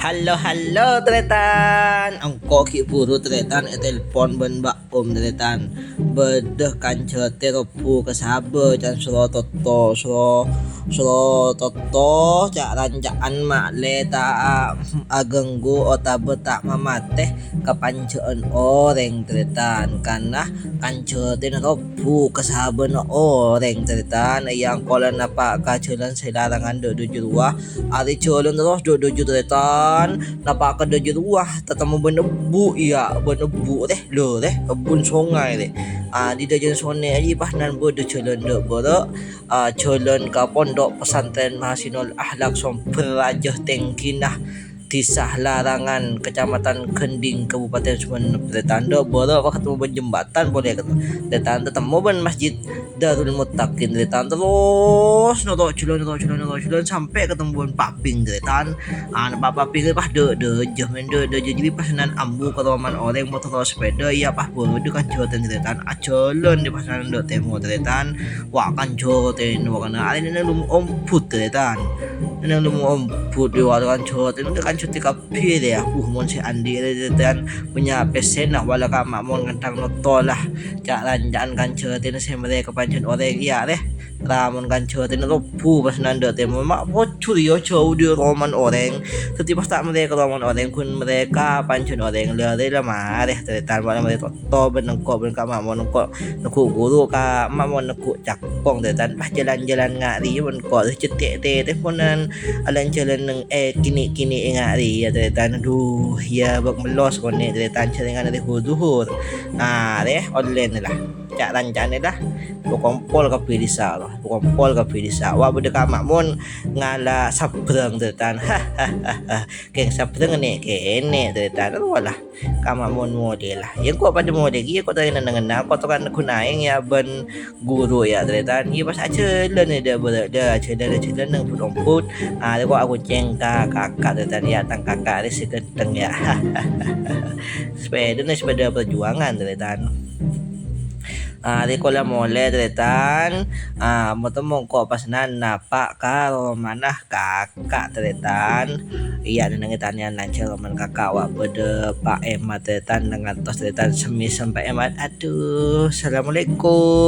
Halo halo tretan, angko ki buru tretan telepon ben mbak tretan bedeh kanca teropu kesabe can suro toto cak rancaan mak le ta agenggu ota betak mamateh kepancaan orang tretan karena kanca teropu kesabe no orang tretan yang kolan apa kaculan selarangan do jurua ari culun terus do tretan napa ka de ruah tatamo benebu iya benebu deh kebun sungai deh di dajen sone aja pahnan bo de culun de boro culun ka pondok pesantren Mahasinul Akhlak Somperajah Tengkinah Tisah Larangan Kecamatan Kending Kabupaten Sumeneb Tanda boro ketemu jembatan boleh ketemu ban masjid Darul Muttaqin terus noto culun sampai ketemu paping detan paping pas de jaman de jadi pasanan ambu keroman orang motor sepeda ya pas boro de kan joten detan aculun di pasanan do temo detan wa kan joten wa kana ali nang omput detan nang omput di wa kan joten kan cuti kapi deh mon si Andi detan punya pesen nah wala ka mamon ngentang notolah cak ranjaan kan joten se mereka pancen orang ya deh ramon kan joten lopu pasanan do temo mak bocur yo jauh di roman orang setiap tak mereka roman orang kun mereka pancen orang lere lama deh detan wala mereka to benengko ben ka mamon ko neku guru ka mamon neku cakpong detan pas jalan-jalan ngari mon ko cetek teh ponan alan jalan neng kini ngari ya detan aduh ya bak melos kone detan celengan dari duhur deh online lah cak rancane dah kompol ka pilisa loh kompol ka pilisa wa bede ka makmun ngala sabrang detan keng sabrang ne kene detan wala ka makmun model lah yang ko pada model iya ko tadi nang ko kan kunaing ya ben guru ya detan iya pas aja le da berada cedan nang pudomput ko aku cengka kakak detan ya tang kakak si genteng ya sepeda perjuangan detan di kolam mole tretan mo ko pas nan napa karo manah kakak tretan iya nang tanya lancar man kakak wa bede Pak Emat tretan dengan tos tretan semi sampai emat aduh assalamualaikum.